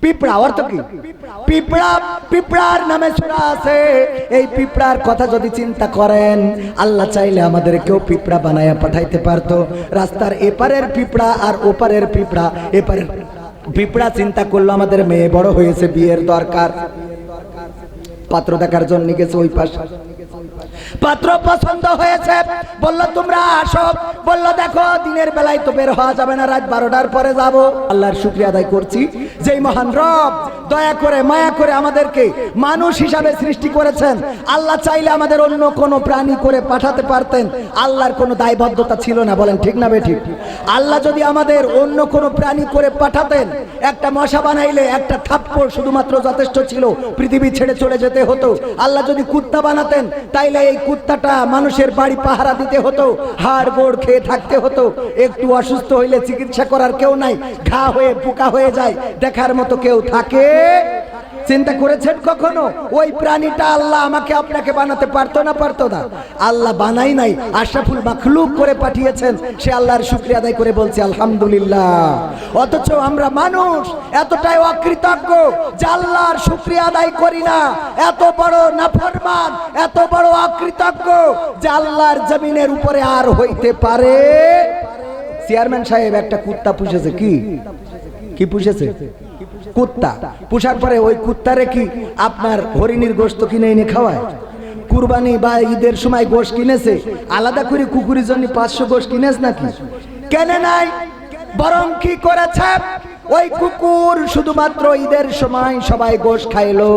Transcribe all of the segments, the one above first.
পিঁপড়া অর্থ কি? পিঁপড়া, পিঁপড়ার নামে সূরা আছে। এই পিঁপড়ার কথা যদি চিন্তা করেন, আল্লাহ চাইলে আমাদেরকেও পিঁপড়া বানায়া পাঠাইতে পারতো। রাস্তার এপারের পিঁপড়া আর ওপারের পিঁপড়া, এপারের পিঁপড়া চিন্তা করলো আমাদের মেয়ে বড় হয়েছে, বিয়ের দরকার, পাত্র দেখার জন্য গেছে ওই পাশে। পাত্র পছন্দ হয়েছে, বললো তোমরা আসো। বললো দেখো দিনের বেলায় তো বের হওয়া যাবে না, রাত 12টার পরে যাব। আল্লাহর শুকরিয়া আদায় করছি যেই মহান রব দয়া করে মায়া করে আমাদেরকে মানুষ হিসাবে সৃষ্টি করেছেন। আল্লাহ চাইলে আমাদের অন্য কোনো প্রাণী করে পাঠাতে পারতেন, আল্লাহর কোনো দায়বদ্ধতা ছিল না। বলেন ঠিক না বেঠিক? আল্লাহ যদি আমাদের অন্য কোনো প্রাণী করে পাঠাতেন, একটা মশা বানাইলে একটা থাপ্পড় শুধুমাত্র যথেষ্ট ছিল, পৃথিবী ছেড়ে চলে যেতে হতো। আল্লাহ যদি কুত্তা বানাতেন, তাইলে এই কুত্তাটা মানুষের বাড়ি পাহারা দিতে হতো, হাড় গোড় খেয়ে থাকতে হতো। একটু অসুস্থ হইলে চিকিৎসা করার কেউ নাই, ঘা হয়ে পোকা হয়ে যায়, দেখার মতো কেউ থাকে? চিন্তা করেছেন কখনো? ওই প্রাণীটা আল্লাহ আমাকে আপনাকে বানাতে পারতো না? পারতো না। আল্লাহ বানাই নাই, আশরাফুল মাখলুক করে পাঠিয়েছেন। সে আল্লাহর শুকরিয়া আদায় করে বলছে আলহামদুলিল্লাহ। অথচ আমরা মানুষ এতটাই অকৃতজ্ঞ যে আল্লাহর শুকরিয়া আদায় করি না। এত বড় নাফরমান, এত বড় অকৃতজ্ঞ যে আল্লাহর জমিনের উপরে আর হইতে পারে। চেয়ারম্যান সাহেব একটা কুত্তা পুষেছে। কি পুষেছে? কুত্তা। পুষার পরে ওই কুত্তারে কি আপনার হরিণীর গোশত কিনে এনে খাওয়ায়? কুরবানি বা ঈদের সময় গোশ কিনেছে, আলাদা করে কুকুরের জন্য 500 গোশ কিনেছ নাকি? কেনে নাই। বরং কি করেছে, ওই কুকুর শুধুমাত্র ঈদের সময় সবাই গোশ খাইলো,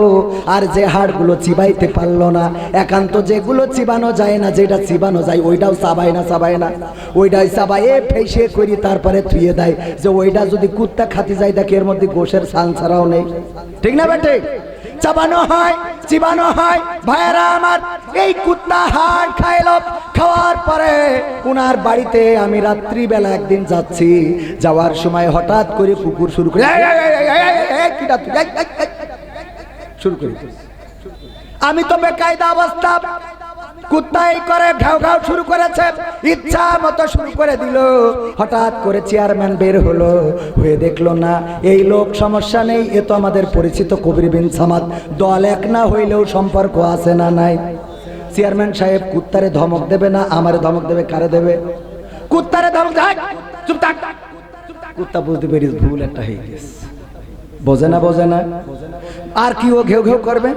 আর যে হাড়গুলো চিবাইতে পারলো না, একান্ত যেগুলো চিবানো যায় না, যেটা চিবানো যায় ওইটাও চাবায় না, ওইটাই চাবায়ে ফেসে করি তারপরে থুয়ে দেয়, যে ওইটা যদি কুত্তা খাতে যায় দেখে এর মধ্যে গোশের ছাল ছাড়াও নেই। ঠিক না বেটে? চাবানো হয়, চিবানো হয়। ভাইয়েরা আমার, এই কুত্তা হাড় খাইলো। খাওয়ার পরে উনার বাড়িতে আমি রাত্রিবেলা একদিন যাচ্ছি, যাওয়ার সময় হঠাৎ করে কুকুর শুরু করে আমি তো বেকায়দা অবস্থা। কুত্তাই করে ঘাউ ঘাউ শুরু করেছে, ইচ্ছা মতো শুরু করে দিল। হঠাৎ করে চেয়ারম্যান বের হলো, হয়ে দেখলো না এই লোক সমস্যা নেই, এ তো আমাদের পরিচিত কবির বিন সামাদ, দল এক না হইলেও সম্পর্ক আছে না নাই। চেয়ারম্যান সাহেব কুত্তারে ধমক দেবে না, আমারে ধমক দেবে? কারে দেবে? কুত্তারে ধমক দেয়। চুপ থাক। কুত্তা বুঝতে পেরে ভুল একটা হয়ে গেছে, বোঝে না। আর কি ও ঘেউ ঘেউ করবে?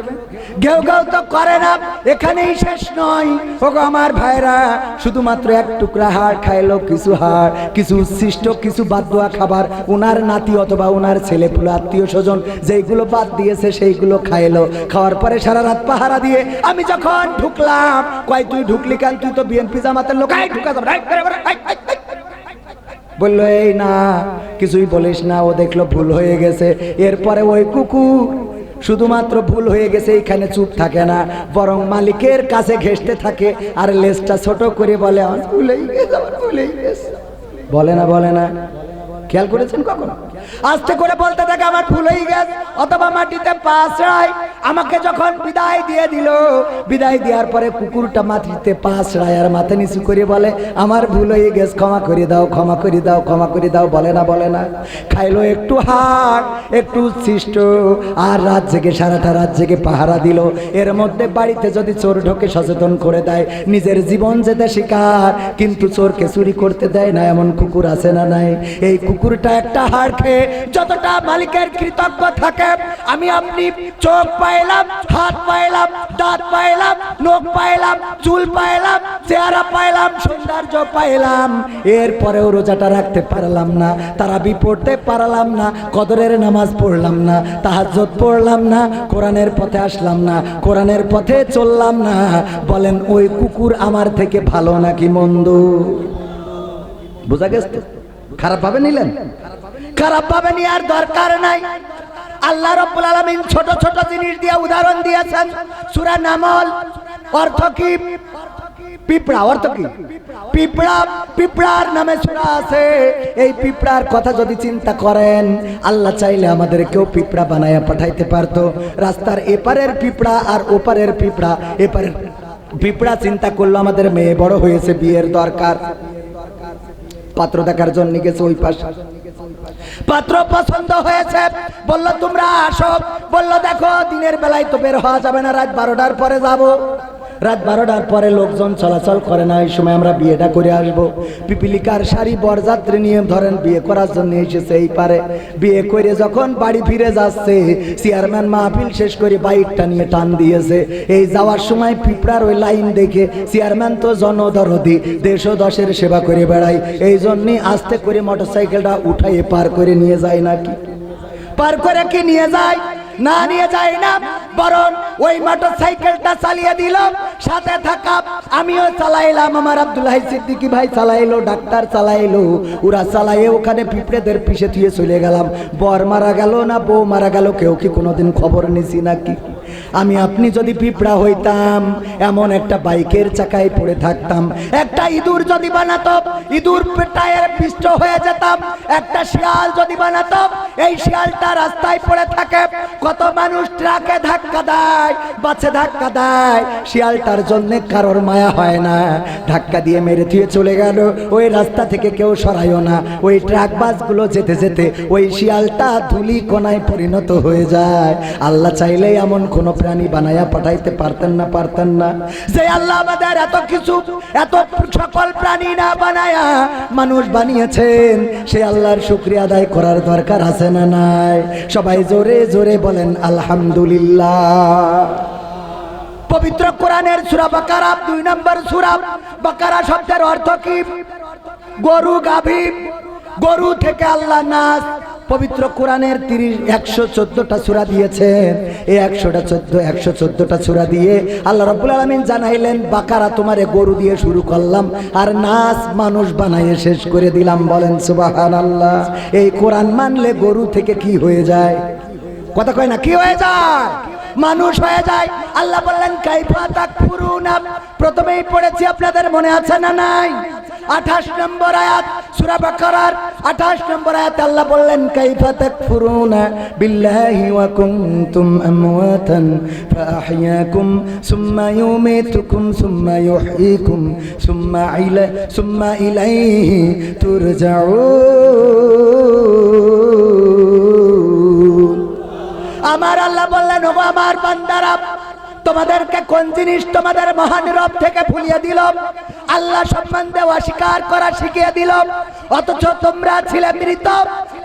ঘেউ ঘেউ তো করে না। এখানেই শেষ নয় ওগো আমার ভাইরা, শুধুমাত্র এক টুকরা হাড় খাইলো, কিছু হাড়, কিছু উচ্ছিষ্ট, কিছু বাদ দেওয়া খাবার উনার নাতি অথবা উনার ছেলে পুলো আত্মীয় স্বজন যেইগুলো বাদ দিয়েছে সেইগুলো খাইলো। খাওয়ার পরে সারা রাত পাহারা দিয়ে আমি যখন ঢুকলাম, কয় তুই ঢুকলি কেন? তুই তো বিএনপি জামাতের লোক, ঢুকা যাবে। বললো এই না, কিছুই বলিস না। ও দেখলো ভুল হয়ে গেছে। এরপরে ওই কুকুর শুধুমাত্র ভুল হয়ে গেছে এইখানে চুপ থাকে না, বরং মালিকের কাছে ঘেঁষতে থাকে, আর লেজটা ছোট করে বলে আমার ভুল হয়ে গেছে। বলে না? খেয়াল করেছেন কখনো? আস্তে করে বলতে থাকে আমার ভুল হয়ে গেছে, অথবা মাটিতে পা ছড়ায়। আমাকে যখন বিদায় দিয়ে দিল, বিদায় দেওয়ার পরে কুকুরটা মাটিতে পা ছড়ায় আর মাথা নিচু করে বলে আমার ভুল হয়ে গেছে, ক্ষমা করে দাও। বলে না? খাইলো একটু হাড়, একটু উচ্ছিষ্ট, আর রাত জেগে সারাটা রাত জেগে পাহারা দিল। এর মধ্যে বাড়িতে যদি চোর ঢোকে সচেতন করে দেয়, নিজের জীবন যেতে শিকার, কিন্তু চোরকে চুরি করতে দেয় না। এমন কুকুর আছে না নাই? এই কুকুরটা একটা হাড় খেয়ে যতটা মালিকের কৃতজ্ঞ থাকে, আমি আপনি চোখ পাইলাম, হাত পাইলাম, দাঁত পাইলাম, নখ পাইলাম, চুল পাইলাম, চেহারা পাইলাম, সৌন্দর্য পাইলাম, এরপরেও রোজাটা রাখতে পারলাম না, তারাবি পড়তে পারলাম না, কদরের নামাজ পড়লাম না, তাহাজ্জুদ পড়লাম না, কোরআনের পথে আসলাম না, কোরআনের পথে চললাম না। বলেন ওই কুকুর আমার থেকে ভালো নাকি মন্দ? বোঝা গেছে? খারাপ ভাবে নিলেন? খারাপ ভাবে নেওয়ার দরকার নাই। আল্লাহ রাব্বুল আলামিন ছোট ছোট জিনিস দিয়ে উদাহরণ দিয়েছেন। সূরা নামল অর্থ কি? পিঁপড়া। অর্থ কি? পিঁপড়া, পিঁপড়ার নামে সূরা আছে। এই পিঁপড়ার কথা যদি চিন্তা করেন, আল্লাহ চাইলে আমাদেরকেও পিঁপড়া বানায়া পাঠাইতে পারতো। রাস্তার এপারের পিঁপড়া আর ওপারের পিঁপড়া, এপারের পিঁপড়া চিন্তা করলো আমাদের মেয়ে বড় হয়েছে, বিয়ের দরকার, পাত্র দেখার জন্য গেছে ওই পাশে। পাত্র পছন্দ হয়েছে, বলল তোমরা আসো। বলল দেখো দিনের বেলায় তো বের হওয়া যাবে না, রাত 12টার পরে যাব। রাত 12টার পরে লোকজন চলাচল করে না, এই সময় আমরা বিয়েটা করে আসবো। পিপিলিকার শাড়ি বরযাত্রী নিয়ে ধরেন বিয়ে করার জন্য এসেছে এই পারে। বিয়ে করে যখন বাড়ি ফিরে যাচ্ছে, চেয়ারম্যান মাহফিল শেষ করে বাইকটা নিয়ে টান দিয়েছে। এই যাওয়ার সময় পিঁপড়ার ওই লাইন দেখে চেয়ারম্যান তো জনদরদি, দেশ ও দশের সেবা করে বেড়ায়, এই জন্যে আস্তে করে মোটরসাইকেলটা উঠাইয়ে পার করে নিয়ে যায়। নাকি পার করে কি নিয়ে যায়? না, নিয়ে যায় না, বরং ওই মোটরসাইকেলটা চালিয়ে দিল। সাথে থাকা আমিও চালাইলাম, আমার আব্দুল হাই সিদ্দিকী ভাই চালাইলো, ডাক্তার চালাইলো। ওরা চালাইয়ে ওখানে পিঁপড়েদের পিছে থুয়ে চলে গেলাম। বর মারা গেল না বউ মারা গেল, কেউ কি কোনোদিন খবর নিছি নাকি? আমি আপনি যদি পিঁপড়া হইতাম, এমন একটা বাইকের চাকায় পড়ে থাকতাম। একটা ইঁদুর যদি বানাতো, ইঁদুর টায়ার পিষ্ট হয়ে যেতাম। একটা শিয়াল যদি বানাতো, এই শিয়ালটা রাস্তায় পড়ে থাকে। কত মানুষ ট্রাকে ধাক্কা দেয়, বাসে ধাক্কা দেয়, শিয়ালটার জন্য কারোর মায়া হয় না, ধাক্কা দিয়ে মেরে থুয়ে চলে গেল। ওই রাস্তা থেকে কেউ সরাইও না। ওই ট্রাক বাসগুলো যেতে যেতে ওই শিয়ালটা ধুলি কোনায় পরিণত হয়ে যায়। আল্লাহ চাইলে এমন কোন প্রাণী বানায়া পাঠাইতে পারতেন না? পারতেন না? যে আল্লাহ আমাদের এত কিছু, এত সকল প্রাণী না বানায়া মানুষ বানিয়েছেন, সে আল্লাহর শুকরিয়া আদায় করার দরকার আছে না নাই? সবাই জোরে জোরে বলেন আলহামদুলিল্লাহ। পবিত্র কোরআনের সূরা বাকারা 2 নম্বর সূরা। বাকারা শব্দের অর্থ কি? গরু, গাভী। গরু থেকে আল্লাহ নাস। পবিত্র কোরআনের 114টা সূরা দিয়েছেন। এই 114টা সূরা দিয়ে আল্লাহ রাব্বুল আলামিন জানাইলেন, বাকারা তোমারে গরু দিয়ে শুরু করলাম, আর নাস মানুষ বানাইয়ে শেষ করে দিলাম। বলেন সুবহানাল্লাহ। এই কোরআন মানলে গরু থেকে কি হয়ে যায়? কথা কয় না, কি হয়ে যায়? মানুষ হয়ে যায়। আল্লাহ বললেন কাইফা তাকফুরুনা, প্রথমেই পড়েছি, আপনাদের মনে আছে না নাই? 28 নম্বর আয়াত সূরা বাকারার 28 নম্বর আয়াতে আল্লাহ বললেন কাইফা তাকফুরুনা বিল্লাহি ওয়া কুনতুম আমওয়াতান ফাআহইয়াকুম সুম্মা ইউমীতুকুম সুম্মা ইউহয়িকুম সুম্মা ইলাইহি তুরজাউন। আমার আল্লাহ বললেন, ও আমার বান্দারা, তোমাদেরকে কোন জিনিস তোমাদের মহান রব থেকে ভুলিয়ে দিল? আল্লাহ সম্বন্ধে অস্বীকার করা শিখিয়ে দিল। অথচ তোমরা ছিলে মৃত,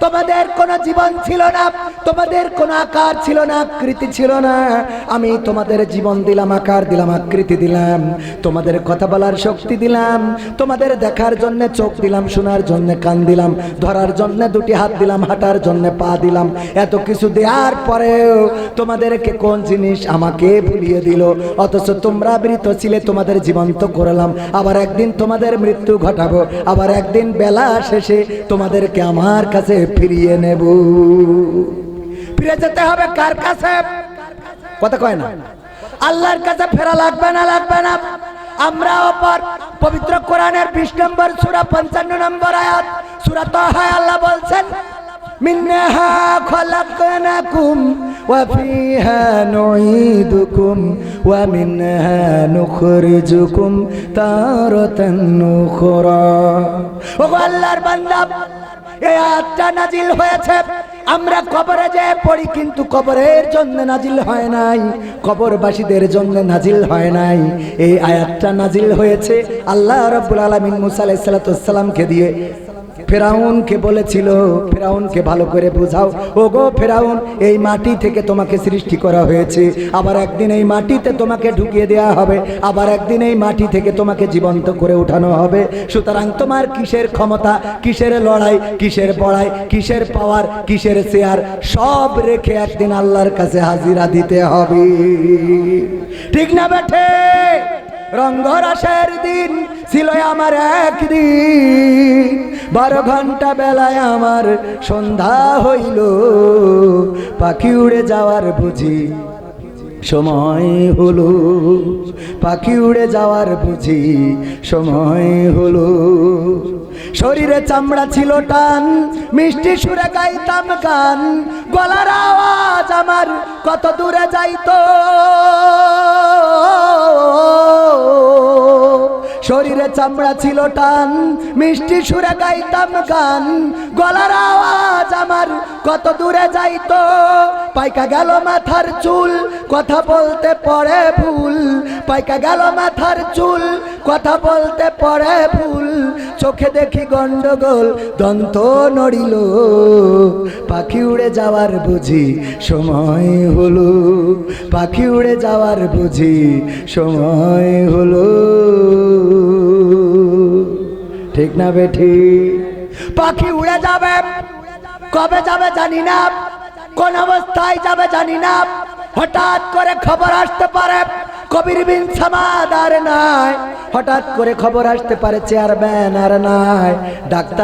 তোমাদের কোনো জীবন ছিল না, তোমাদের কোনো আকার ছিল না, আকৃতি ছিল না। আমি তোমাদের জীবন দিলাম, আকার দিলাম, আকৃতি দিলাম, তোমাদের কথা বলার শক্তি দিলাম, তোমাদের দেখার জন্য চোখ দিলাম, শোনার জন্য কান দিলাম, ধরার জন্য 2টি হাত দিলাম, হাঁটার জন্য পা দিলাম। এত কিছু দেওয়ার পরেও তোমাদেরকে কোন জিনিস আমাকে ভুলিয়ে দিল? অথচ তোমরা মৃত ছিলে, তোমাদের জীবন্ত করলাম, আবার একদিন তোমাদের মৃত্যু ঘটাবো, আবার একদিন বেলা শেষে তোমাদেরকে আমার কাছে ফিরিয়ে নেব। ফিরে যেতে হবে কার কাছে? কথা কয় না, আল্লাহর কাছে ফেরা লাগবে না? লাগবে না। আমরা অপর পবিত্র কোরআনের 20 নম্বর সূরা 55 নম্বর আয়াত সূরা তাহা আল্লাহ বলছেন, মিনহা খলাকনাকুম ওয়া ফিহা নুঈদুকুম ওয়া মিনহা নুখরিজুকুম তারাতান উখরা। ও আল্লাহর বান্দা, এই আয়াতটা নাজিল হয়েছে, আমরা কবরে যে পড়ি, কিন্তু কবরের জন্য নাজিল হয় নাই, কবরবাসীদের জন্য নাজিল হয় নাই। এই আয়াতটা নাজিল হয়েছে আল্লাহ রাব্বুল আলামিন মুসা আলাইহিস সালামকে দিয়ে ফেরাউনকে বলেছিল, ফেরাউনকে ভালো করে বোঝাও, ওগো ফেরাউন, এই মাটি থেকে তোমাকে সৃষ্টি করা হয়েছে, আবার একদিন এই মাটিতে তোমাকে ঢুকিয়ে দেওয়া হবে, আবার একদিন এই মাটি থেকে তোমাকে জীবন্ত করে উঠানো হবে। সুতরাং তোমার কিসের ক্ষমতা, কিসের লড়াই, কিসের বড়াই, কিসের পাওয়ার, কিসের শেয়ার, সব রেখে একদিন আল্লাহর কাছে হাজিরা দিতে হবে। ঠিক না বেঠে? রঙ্গরাসের দিন ছিল আমার একদিন, 12 ঘন্টা বেলায় আমার সন্ধ্যা হইল, পাখি উড়ে যাওয়ার বুঝি সময় হলো, পাখি উড়ে যাওয়ার বুঝি সময় হলো। শরীরে চামড়া ছিল টান, মিষ্টি সুরে গাইতাম গান, গলার আওয়াজ আমার কত দূরে যাইতো। শরীরে চামড়া ছিল টান, মিষ্টি সুরে গাইতাম গান, গলার আওয়াজ আমার কত দূরে যাইতো। পাইকা গেল মাথার চুল, কথা বলতে পড়ে ভুল, পাইকা গেল মাথার চুল, কথা বলতে পড়ে ভুল। চোখে দেখি গন্ডগোল, দন্ত নড়িল, পাখি উড়ে যাওয়ার বুঝি সময় হলো, পাখি উড়ে যাওয়ার বুঝি সময় হলো। ঠিক না বেঠি? পাখি উড়ে যাবে, কবে যাবে জানি না, কোন অবস্থায় যাবে জানি না। হঠাৎ করে খবর আসতে পারে কবির বিন সামাদ আর নাই, হঠাৎ করে খবর আসতে পারে চেয়ারম্যান আর নাই, ডাক্তার